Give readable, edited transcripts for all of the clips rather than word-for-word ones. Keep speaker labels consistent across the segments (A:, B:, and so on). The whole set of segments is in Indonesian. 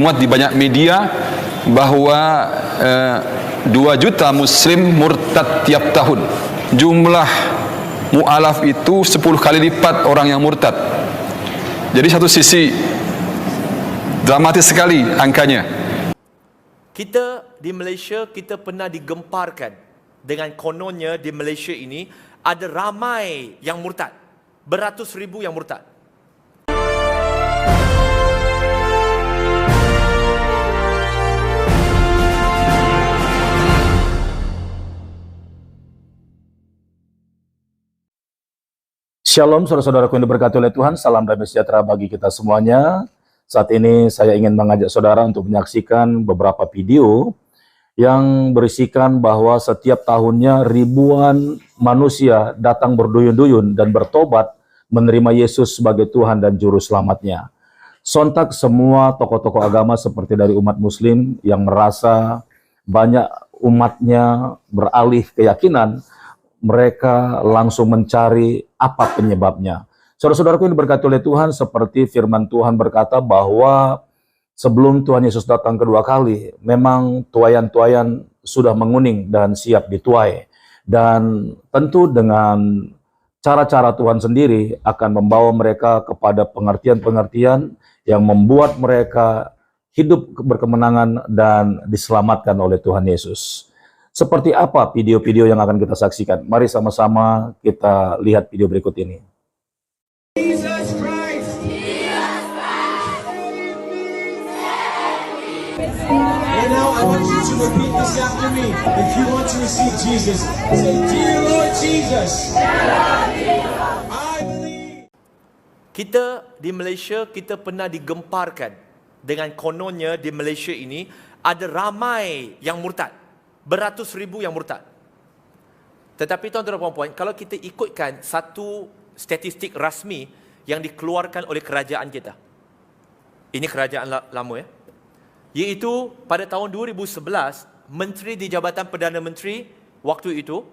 A: dimuat di banyak media bahawa 2 juta Muslim murtad tiap tahun. Jumlah mu'alaf itu 10 kali lipat orang yang murtad. Jadi satu sisi dramatis sekali angkanya.
B: Kita di Malaysia, kita pernah digemparkan dengan kononnya di Malaysia ini ada ramai yang murtad. Beratus ribu yang murtad.
C: Shalom saudara-saudaraku yang diberkati oleh Tuhan, salam damai sejahtera bagi kita semuanya. Saat ini saya ingin mengajak saudara untuk menyaksikan beberapa video yang berisikan bahwa setiap tahunnya ribuan manusia datang berduyun-duyun dan bertobat menerima Yesus sebagai Tuhan dan Juru Selamatnya. Sontak semua tokoh-tokoh agama seperti dari umat Muslim yang merasa banyak umatnya beralih keyakinan, mereka langsung mencari apa penyebabnya. Saudara-saudaraku yang diberkati oleh Tuhan, seperti firman Tuhan berkata bahwa sebelum Tuhan Yesus datang kedua kali, memang tuayan-tuayan sudah menguning dan siap dituai. Dan tentu dengan cara-cara Tuhan sendiri akan membawa mereka kepada pengertian-pengertian yang membuat mereka hidup berkemenangan dan diselamatkan oleh Tuhan Yesus. Seperti apa video-video yang akan kita saksikan? Mari sama-sama kita lihat video berikut ini.
D: Jesus Christ. And now I want you to repeat this after me. If you want to receive Jesus, say, Dear Lord Jesus. I believe.
B: Kita di Malaysia, kita pernah digemparkan dengan kononnya di Malaysia ini ada ramai yang murtad. Beratus ribu yang murtad. Tetapi tuan-tuan dan puan-puan, kalau kita ikutkan satu statistik rasmi yang dikeluarkan oleh kerajaan kita. Ini kerajaan lama ya. Iaitu pada tahun 2011, Menteri di Jabatan Perdana Menteri waktu itu,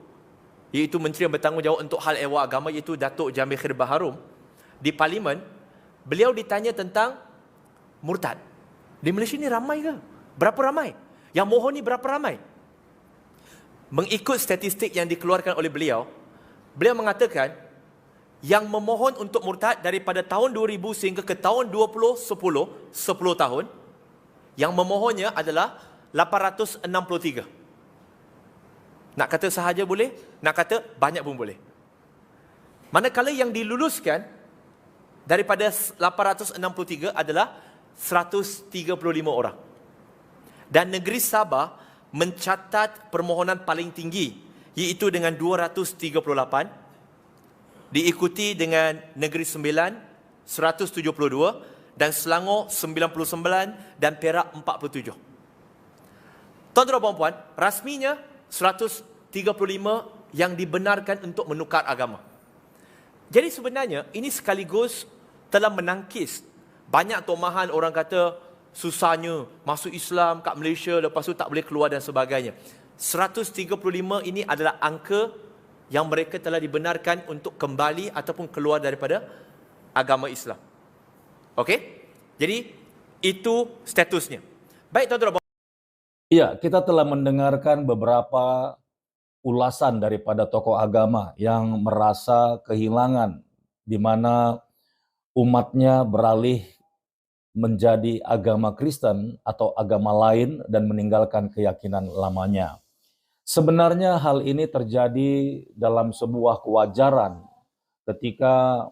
B: iaitu Menteri yang bertanggungjawab untuk hal ehwal agama, iaitu Datuk Jamil Khair Baharom, di Parlimen, beliau ditanya tentang murtad. Di Malaysia ni ramai ke? Berapa ramai? Yang mohon ni berapa ramai? Mengikut statistik yang dikeluarkan oleh beliau, beliau mengatakan yang memohon untuk murtad daripada tahun 2000 sehingga ke tahun 2010, 10 tahun, yang memohonnya adalah 863. Nak kata sahaja boleh, nak kata banyak pun boleh. Manakala yang diluluskan daripada 863 adalah 135 orang. Dan negeri Sabah mencatat permohonan paling tinggi, iaitu dengan 238, diikuti dengan Negeri Sembilan 172 dan Selangor 99 dan Perak 47. Tuan-tuan dan puan-puan, rasminya 135 yang dibenarkan untuk menukar agama. Jadi sebenarnya ini sekaligus telah menangkis banyak tomahan orang kata susahnya masuk Islam kat Malaysia, lepas tu tak boleh keluar dan sebagainya. 135 ini adalah angka yang mereka telah dibenarkan untuk kembali ataupun keluar daripada agama Islam. Okey? Jadi itu statusnya. Baik tuan-tuan.
C: Iya, kita telah mendengarkan beberapa ulasan daripada tokoh agama yang merasa kehilangan di mana umatnya beralih menjadi agama Kristen atau agama lain dan meninggalkan keyakinan lamanya. Sebenarnya hal ini terjadi dalam sebuah kewajaran ketika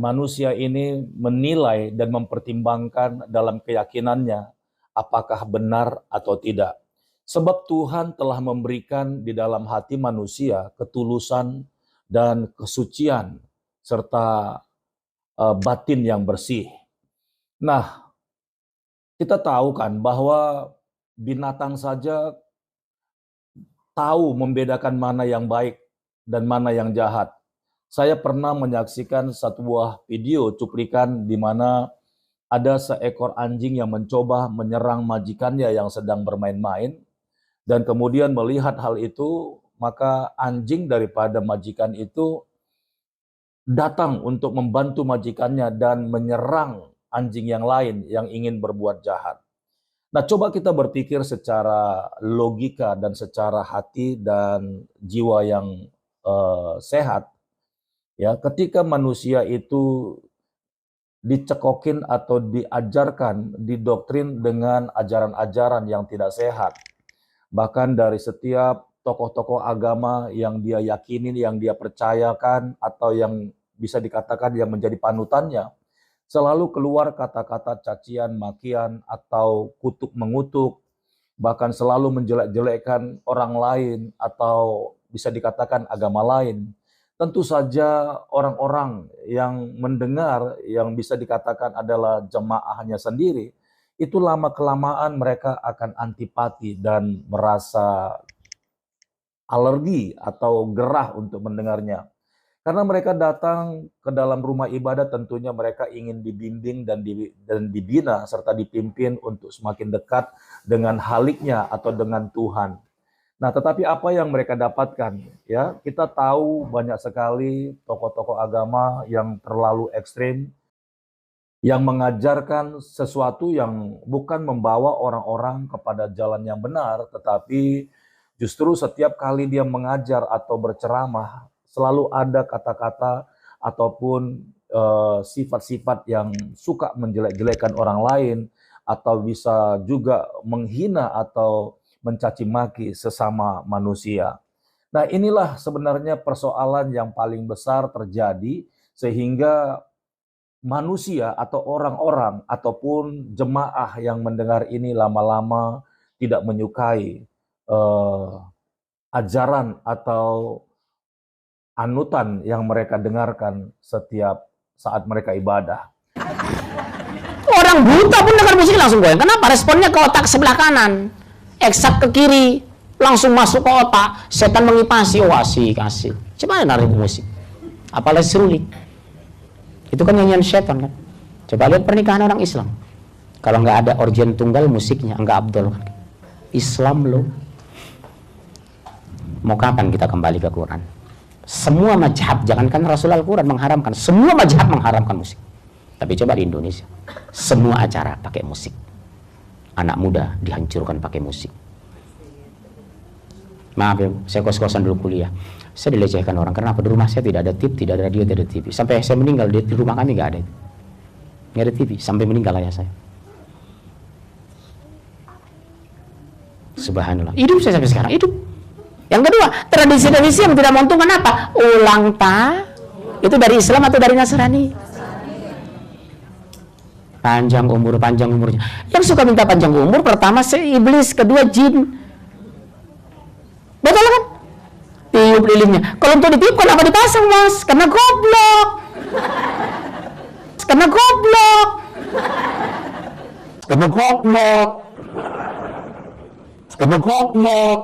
C: manusia ini menilai dan mempertimbangkan dalam keyakinannya apakah benar atau tidak. Sebab Tuhan telah memberikan di dalam hati manusia ketulusan dan kesucian serta batin yang bersih. Nah, kita tahu kan bahwa binatang saja tahu membedakan mana yang baik dan mana yang jahat. Saya pernah menyaksikan satu buah video cuplikan di mana ada seekor anjing yang mencoba menyerang majikannya yang sedang bermain-main, dan kemudian melihat hal itu, maka anjing daripada majikan itu datang untuk membantu majikannya dan menyerang anjing yang lain yang ingin berbuat jahat. Nah, coba kita berpikir secara logika dan secara hati dan jiwa yang sehat. Ya, ketika manusia itu dicekokin atau diajarkan, didoktrin dengan ajaran-ajaran yang tidak sehat, bahkan dari setiap tokoh-tokoh agama yang dia yakinin, yang dia percayakan, atau yang bisa dikatakan yang menjadi panutannya, selalu keluar kata-kata cacian, makian, atau kutuk mengutuk, bahkan selalu menjelek-jelekkan orang lain atau bisa dikatakan agama lain. Tentu saja orang-orang yang mendengar, yang bisa dikatakan adalah jemaahnya sendiri, itu lama-kelamaan mereka akan antipati dan merasa alergi atau gerah untuk mendengarnya. Karena mereka datang ke dalam rumah ibadah, tentunya mereka ingin dibimbing dan dibina serta dipimpin untuk semakin dekat dengan haliknya atau dengan Tuhan. Nah, tetapi apa yang mereka dapatkan? Ya, kita tahu banyak sekali tokoh-tokoh agama yang terlalu ekstrim, yang mengajarkan sesuatu yang bukan membawa orang-orang kepada jalan yang benar, tetapi justru setiap kali dia mengajar atau berceramah, selalu ada kata-kata ataupun sifat-sifat yang suka menjelek-jelekan orang lain, atau bisa juga menghina atau mencaci maki sesama manusia. Nah, inilah sebenarnya persoalan yang paling besar terjadi, sehingga manusia atau orang-orang ataupun jemaah yang mendengar ini lama-lama tidak menyukai ajaran atau anutan yang mereka dengarkan setiap saat mereka ibadah.
E: Orang buta pun dengar musik langsung goyang. Kenapa? Responnya ke otak sebelah kanan, eksak ke kiri, langsung masuk ke otak. Setan mengipasi, oh asik. Coba nari musik, apalagi seruling. Itu kan nyanyian setan kan. Coba lihat pernikahan orang Islam. Kalau nggak ada organ tunggal, musiknya nggak abdol kan. Islam loh. Mau kapan kita kembali ke Quran? Semua mazhab, jangankan Rasul Al-Quran mengharamkan, semua mazhab mengharamkan musik. Tapi coba di Indonesia, semua acara pakai musik. Anak muda dihancurkan pakai musik. Maaf ya, saya kos-kosan dulu kuliah. Saya dilecehkan orang, karena apa? Di rumah saya tidak ada TV, tidak ada radio, tidak ada TV. Sampai saya meninggal, di rumah kami nggak ada itu. Nggak ada TV, sampai meninggal ayah saya. Subhanallah. Hidup saya sampai sekarang, hidup. Yang kedua, tradisi-tradisi yang tidak menguntungkan apa? Ulang tahun. Itu dari Islam atau dari Nasrani? Panjang umurnya. Yang suka minta panjang umur, pertama iblis, kedua jin. Betul kan? Tiup lilinnya. Kalau untuk ditiup, kenapa dipasang, Mas? Karena goblok. Karena goblok. Karena goblok. Karena goblok.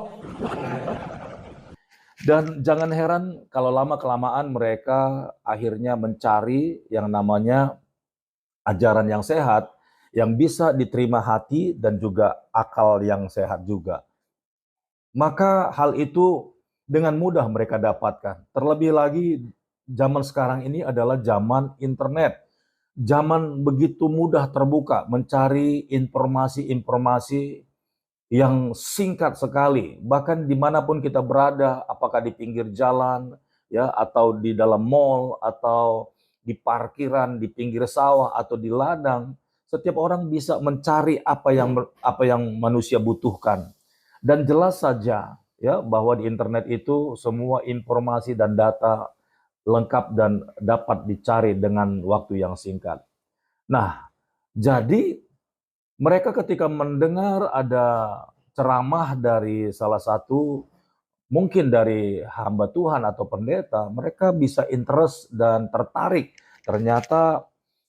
C: Dan jangan heran kalau lama-kelamaan mereka akhirnya mencari yang namanya ajaran yang sehat, yang bisa diterima hati dan juga akal yang sehat juga. Maka hal itu dengan mudah mereka dapatkan. Terlebih lagi zaman sekarang ini adalah zaman internet. Zaman begitu mudah terbuka mencari informasi-informasi yang singkat sekali, bahkan dimanapun kita berada, apakah di pinggir jalan, ya, atau di dalam mall, atau di parkiran, di pinggir sawah, atau di ladang, setiap orang bisa mencari apa yang manusia butuhkan. Dan jelas saja, ya, bahwa di internet itu semua informasi dan data lengkap dan dapat dicari dengan waktu yang singkat. Nah, jadi mereka ketika mendengar ada ceramah dari salah satu, mungkin dari hamba Tuhan atau pendeta, mereka bisa interest dan tertarik. Ternyata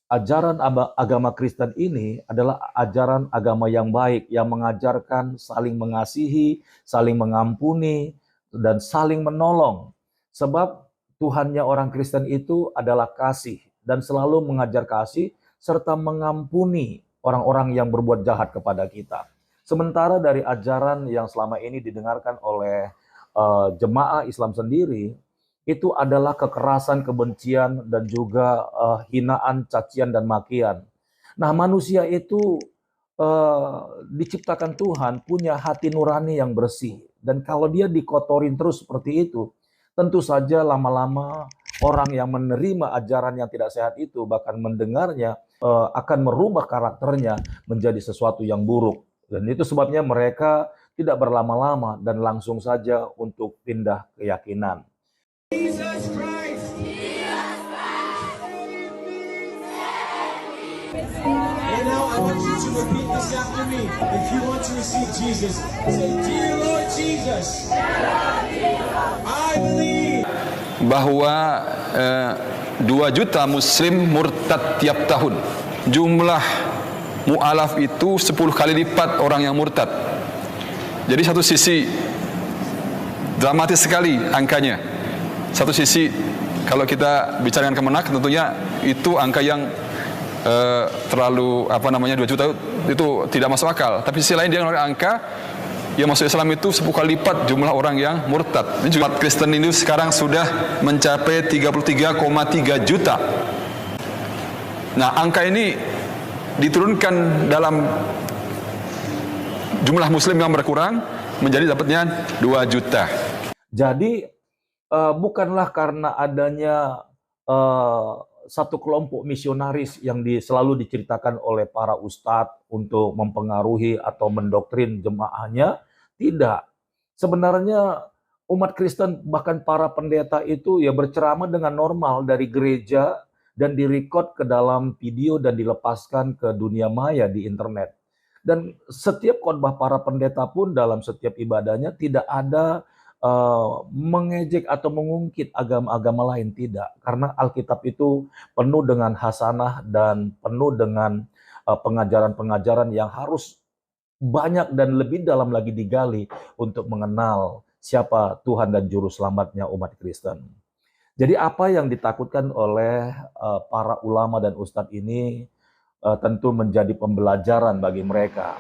C: ajaran agama Kristen ini adalah ajaran agama yang baik, yang mengajarkan saling mengasihi, saling mengampuni, dan saling menolong. Sebab Tuhannya orang Kristen itu adalah kasih, dan selalu mengajar kasih, serta mengampuni orang-orang yang berbuat jahat kepada kita. Sementara dari ajaran yang selama ini didengarkan oleh jemaah Islam sendiri, itu adalah kekerasan, kebencian, dan juga hinaan, cacian, dan makian. Nah, manusia itu diciptakan Tuhan punya hati nurani yang bersih. Dan kalau dia dikotorin terus seperti itu, tentu saja lama-lama orang yang menerima ajaran yang tidak sehat itu, bahkan mendengarnya, akan merubah karakternya menjadi sesuatu yang buruk. Dan itu sebabnya mereka tidak berlama-lama dan langsung saja untuk pindah keyakinan.
D: Jesus Christ. And now I want you to repeat this after me. If you want to receive Jesus, say, Dear Lord Jesus, I believe.
A: Bahwa 2 juta muslim murtad tiap tahun. Jumlah mu'alaf itu 10 kali lipat orang yang murtad. Jadi satu sisi dramatis sekali angkanya. Satu sisi kalau kita bicarakan Kemenak tentunya itu angka yang terlalu 2 juta itu tidak masuk akal. Tapi sisi lain dia angka yang masuk Islam itu 10 kali lipat jumlah orang yang murtad. Ini umat Kristen ini sekarang sudah mencapai 33,3 juta. Nah, angka ini diturunkan dalam jumlah muslim yang berkurang menjadi dapatnya 2 juta.
C: Jadi bukanlah karena adanya satu kelompok misionaris yang selalu diceritakan oleh para ustadz untuk mempengaruhi atau mendoktrin jemaahnya. Tidak. Sebenarnya umat Kristen bahkan para pendeta itu ya berceramah dengan normal dari gereja dan direkod ke dalam video dan dilepaskan ke dunia maya di internet. Dan setiap khotbah para pendeta pun dalam setiap ibadahnya tidak ada mengejek atau mengungkit agama-agama lain, tidak. Karena Alkitab itu penuh dengan hasanah dan penuh dengan pengajaran-pengajaran yang harus banyak dan lebih dalam lagi digali untuk mengenal siapa Tuhan dan Juru Selamatnya umat Kristen. Jadi apa yang ditakutkan oleh para ulama dan ustadz ini tentu menjadi pembelajaran bagi mereka.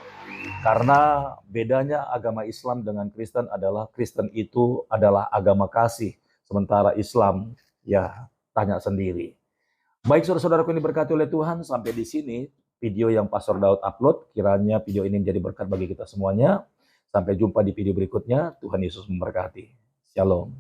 C: Karena bedanya agama Islam dengan Kristen adalah Kristen itu adalah agama kasih. Sementara Islam, ya tanya sendiri. Baik saudara-saudaraku ini diberkati oleh Tuhan, sampai di sini video yang Pastor Daud upload. Kiranya video ini menjadi berkat bagi kita semuanya. Sampai jumpa di video berikutnya. Tuhan Yesus memberkati. Shalom.